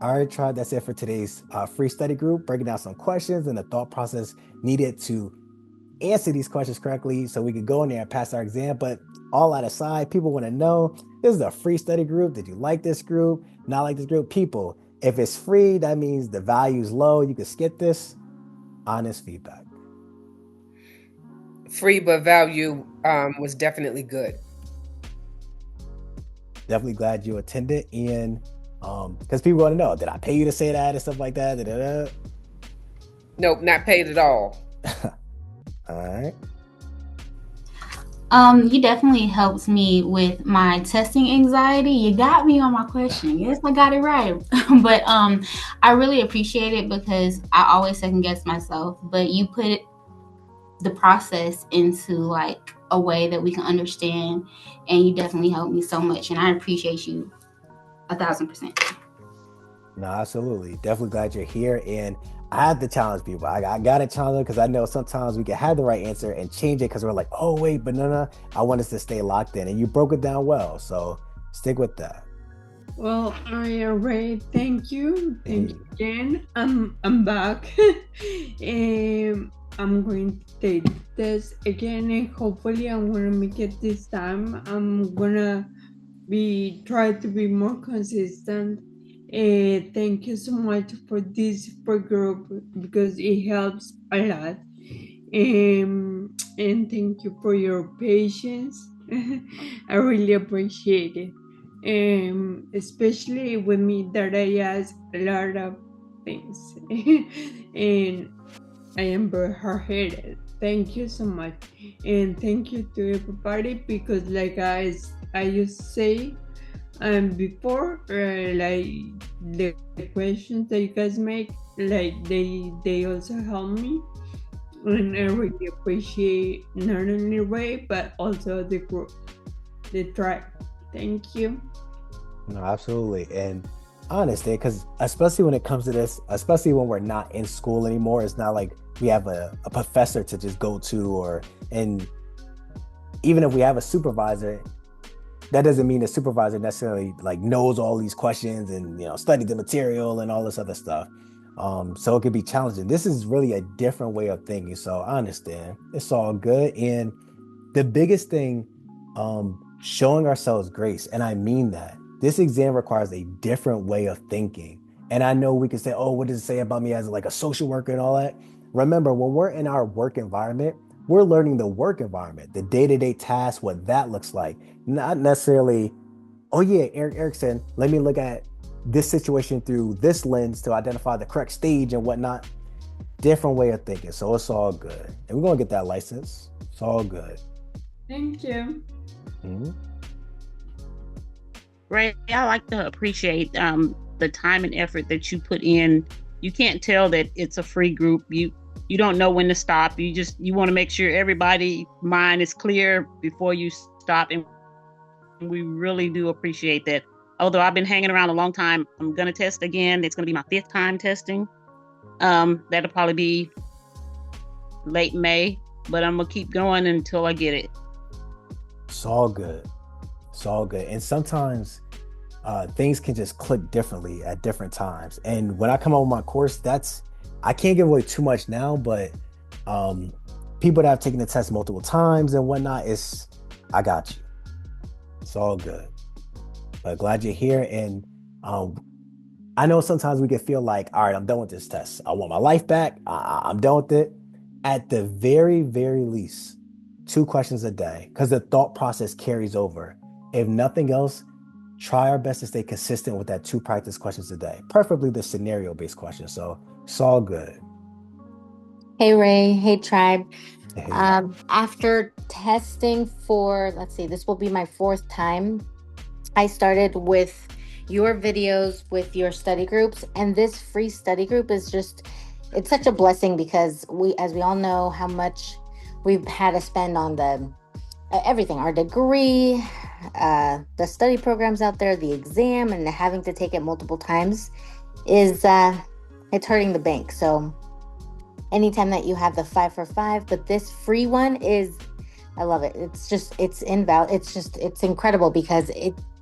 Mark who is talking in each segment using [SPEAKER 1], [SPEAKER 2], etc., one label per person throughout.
[SPEAKER 1] All right, tribe. That's it for today's free study group, breaking down some questions and the thought process needed to answer these questions correctly so we could go in there and pass our exam. But all that aside, people want to know, this is a free study group. Did you like this group? Not like this group? People, if it's free, that means the value is low. You can skip this. Honest feedback.
[SPEAKER 2] Free but value was definitely good.
[SPEAKER 1] Definitely glad you attended. And because people want to know, did I pay you to say that and stuff like that? Da-da-da.
[SPEAKER 2] Nope, not paid at all.
[SPEAKER 1] All right.
[SPEAKER 3] You definitely helped me with my testing anxiety. You got me on my question. Yes, I got it right. But I really appreciate it because I always second guess myself. But you put the process into like a way that we can understand, and you definitely helped me so much. And I appreciate you 1,000%.
[SPEAKER 1] No, absolutely. Definitely glad you're here. And I have to challenge people. I got to challenge them because I know sometimes we can have the right answer and change it because we're like, oh, wait, but no. I want us to stay locked in. And you broke it down well. So stick with that.
[SPEAKER 4] Well, Ray, thank you. Thank you again. I'm back. I'm going to take this again and hopefully I'm gonna make it this time. I'm gonna try to be more consistent. Thank you so much for this support group because it helps a lot. And thank you for your patience. I really appreciate it. Especially with me that I ask a lot of things. And I am very hard-headed. Thank you so much. And thank you to everybody because like I used to say before, like the questions that you guys make, like they also help me. And I really appreciate not only Ray but also the group, the tribe. Thank you.
[SPEAKER 1] No, absolutely. And I understand because especially when it comes to this, especially when we're not in school anymore, it's not like we have a professor to just go to and even if we have a supervisor, that doesn't mean the supervisor necessarily like knows all these questions and studied the material and all this other stuff. So it could be challenging. This is really a different way of thinking. So I understand. It's all good. And the biggest thing, showing ourselves grace, and I mean that. This exam requires a different way of thinking. And I know we can say, oh, what does it say about me as like a social worker and all that? Remember, when we're in our work environment, we're learning the work environment, the day-to-day tasks, what that looks like. Not necessarily, oh yeah, Erickson, let me look at this situation through this lens to identify the correct stage and whatnot. Different way of thinking. So it's all good. And we're going to get that license. It's all good.
[SPEAKER 4] Thank you.
[SPEAKER 1] Mm-hmm.
[SPEAKER 5] Ray, I like to appreciate the time and effort that you put in. You can't tell that it's a free group. You don't know when to stop. You want to make sure everybody's mind is clear before you stop. And we really do appreciate that. Although I've been hanging around a long time, I'm going to test again. It's going to be my 5th time testing. That'll probably be late May, but I'm going to keep going until I get it.
[SPEAKER 1] It's all good. It's all good. And sometimes things can just click differently at different times. And when I come out with my course, I can't give away too much now, but people that have taken the test multiple times and whatnot, I got you. It's all good. But glad you're here. And I know sometimes we can feel like, all right, I'm done with this test. I want my life back. I'm done with it. At the very, very least, 2 questions a day, because the thought process carries over. If nothing else, try our best to stay consistent with that 2 practice questions a day, preferably the scenario-based questions. So it's all good.
[SPEAKER 6] Hey, Ray. Hey, tribe.
[SPEAKER 1] Hey.
[SPEAKER 6] After testing for, let's see, this will be my 4th time. I started with your videos with your study groups, and this free study group is it's such a blessing because as we all know how much we've had to spend on the everything, our degree, the study programs out there, the exam, and having to take it multiple times is it's hurting the bank. So anytime that you have the 5 for 5, but this free one I love it. It's incredible because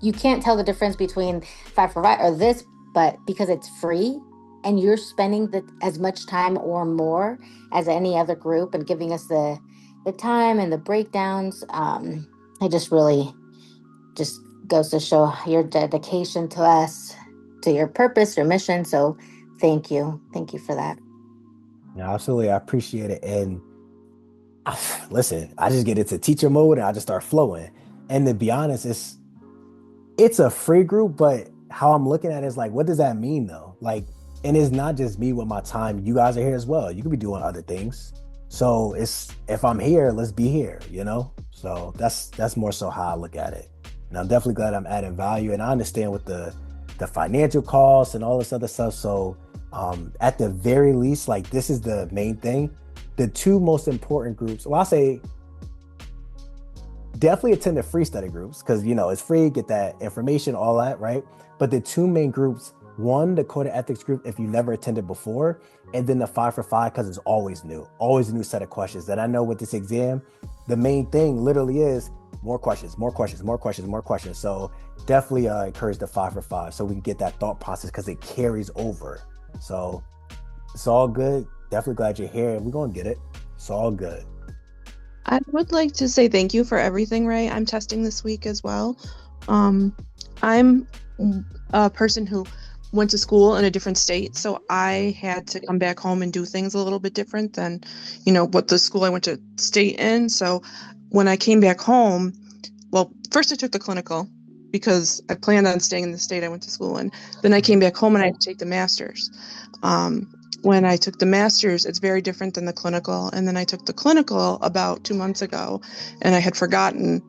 [SPEAKER 6] you can't tell the difference between 5 for 5 or this but because it's free and you're spending as much time or more as any other group and giving us the time and the breakdowns, it just really just goes to show your dedication to us, to your purpose, your mission. So thank you for that.
[SPEAKER 1] Yeah, absolutely. I appreciate it. And listen, I just get into teacher mode and I just start flowing. And to be honest, it's a free group, but how I'm looking at it is like, what does that mean though? Like, and it's not just me with my time. You guys are here as well. You could be doing other things. So if I'm here, let's be here, you know? So that's more so how I look at it. And I'm definitely glad I'm adding value. And I understand with the financial costs and all this other stuff. So at the very least, like this is the main thing. The two most important groups, well, I'll say definitely attend the free study groups because, you know, it's free, get that information, all that, right? But the two main groups, one, the Code of Ethics group, if you never attended before, and then the 5 for 5, because it's always a new set of questions. And I know with this exam, the main thing literally is more questions. So definitely encourage the 5 for 5 so we can get that thought process because it carries over. So it's all good. Definitely glad you're here and we're going to get it. It's all good.
[SPEAKER 7] I would like to say thank you for everything, Ray. I'm testing this week as well. I'm a person who went to school in a different state, so I had to come back home and do things a little bit different than, you know, what the school I went to state in. So when I came back home, well, first I took the clinical because I planned on staying in the state I went to school in. Then I came back home and I had to take the master's. When I took the master's, it's very different than the clinical. And then I took the clinical about 2 months ago and I had forgotten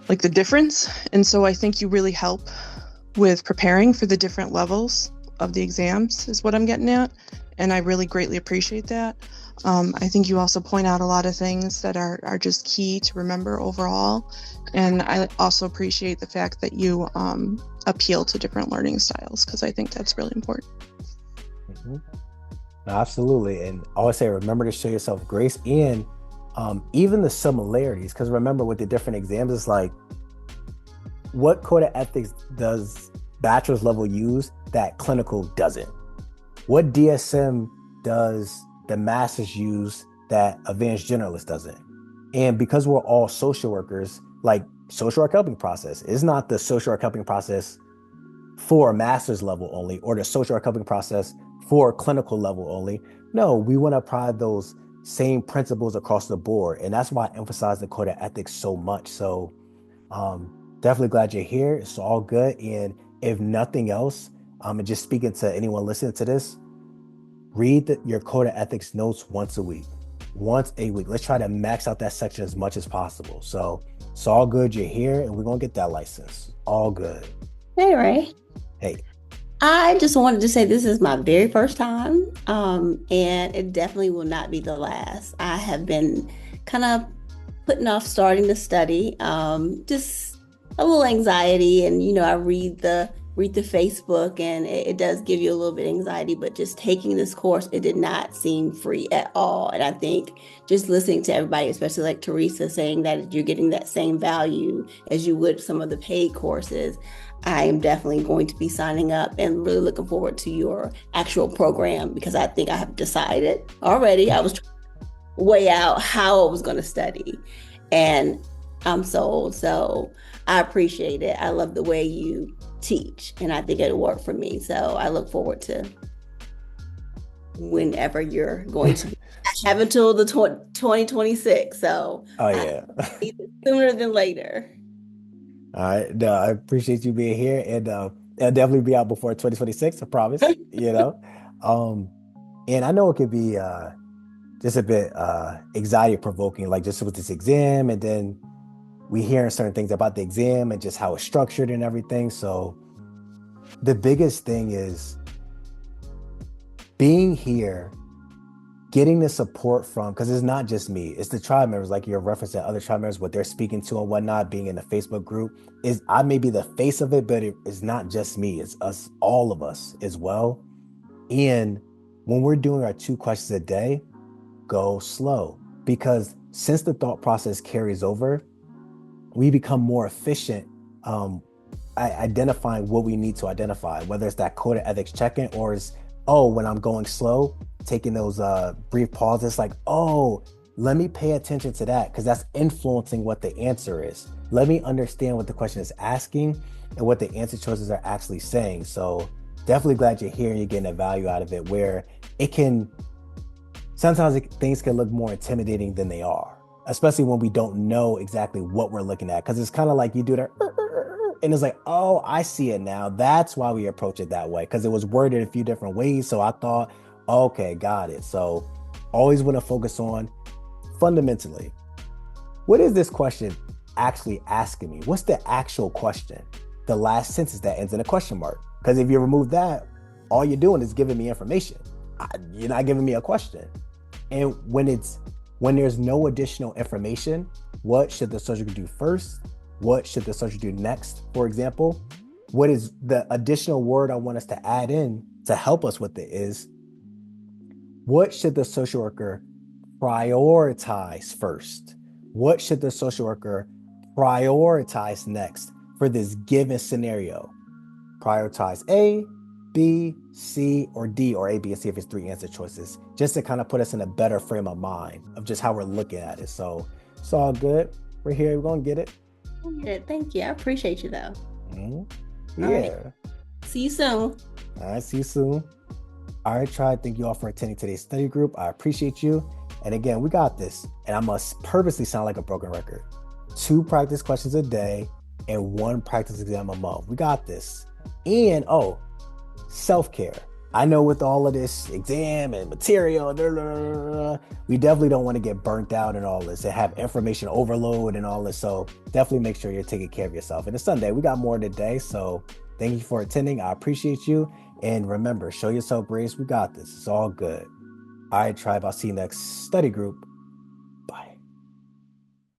[SPEAKER 7] like the difference. And so I think you really help with preparing for the different levels of the exams is what I'm getting at. And I really greatly appreciate that. I think you also point out a lot of things that are just key to remember overall. And I also appreciate the fact that you appeal to different learning styles because I think that's really important.
[SPEAKER 1] Mm-hmm. No, absolutely. And I always say, remember to show yourself grace and even the similarities. Because remember with the different exams, it's like, what Code of Ethics does bachelor's level use that clinical doesn't? What DSM does the master's use that advanced generalist doesn't? And because we're all social workers, like social work helping process is not the social work helping process for a master's level only, or the social work helping process for clinical level only. No, we want to apply those same principles across the board. And that's why I emphasize the Code of Ethics so much. So definitely glad you're here. It's all good. And if nothing else, and just speaking to anyone listening to this, read your Code of Ethics notes once a week. Let's try to max out that section as much as possible. So it's all good. You're here and we're going to get that license. All good.
[SPEAKER 8] Hey, Ray.
[SPEAKER 1] Hey.
[SPEAKER 8] I just wanted to say this is my very first time, and it definitely will not be the last. I have been kind of putting off starting to study, just a little anxiety, and you know, I read the Facebook, and it does give you a little bit of anxiety. But just taking this course, it did not seem free at all. And I think just listening to everybody, especially like Teresa, saying that you're getting that same value as you would some of the paid courses. I am definitely going to be signing up and really looking forward to your actual program because I think I have decided already. I was trying to weigh out how I was going to study, and I'm sold. So I appreciate it. I love the way you teach, and I think it'll work for me. So I look forward to whenever you're going to have until the 2026. So sooner than later.
[SPEAKER 1] All right. No, I appreciate you being here, and I'll definitely be out before 2026. I promise. You know, and I know it could be just a bit anxiety provoking, like just with this exam, and then we hearing certain things about the exam and just how it's structured and everything. So the biggest thing is being here, getting the support from, because it's not just me, it's the tribe members, like you're referencing other tribe members, what they're speaking to and whatnot, being in the Facebook group. Is I may be the face of it, but it's not just me, it's us, all of us as well. And when we're doing our 2 questions a day, go slow, because since the thought process carries over, we become more efficient. identifying what we need to identify, whether it's that code of ethics check-in or is, oh, when I'm going slow, taking those brief pauses, like, oh, let me pay attention to that because that's influencing what the answer is. Let me understand what the question is asking and what the answer choices are actually saying. So definitely glad you're here and you're getting a value out of it, where it can, sometimes things can look more intimidating than they are, especially when we don't know exactly what we're looking at. Because it's kind of like you do that, and it's like, oh, I see it now. That's why we approach it that way, because it was worded a few different ways. So I thought, okay, got it. So always want to focus on fundamentally, what is this question actually asking me? What's the actual question? The last sentence that ends in a question mark. Because if you remove that, all you're doing is giving me information. You're not giving me a question. And when there's no additional information, what should the social group do first? What should the social do next? For example, what is the additional word I want us to add in to help us with it is, what should the social worker prioritize first? What should the social worker prioritize next for this given scenario? Prioritize A, B, C, or D, or A, B, and C if it's 3 answer choices, just to kind of put us in a better frame of mind of just how we're looking at it. So it's all good. We're here. We're going to get it.
[SPEAKER 8] Good. Thank you. I appreciate you, though.
[SPEAKER 1] Mm-hmm. Yeah.
[SPEAKER 8] Right. See you soon.
[SPEAKER 1] All right. See you soon. All right, Tribe. Thank you all for attending today's study group. I appreciate you. And again, we got this. And I must purposely sound like a broken record. 2 practice questions a day and 1 practice exam a month. We got this. And self-care. I know with all of this exam and material, we definitely don't want to get burnt out and all this and have information overload and all this. So definitely make sure you're taking care of yourself. And it's Sunday. We got more today. So thank you for attending. I appreciate you. And remember, show yourself grace. We got this. It's all good. All right, Tribe. I'll see you next study group.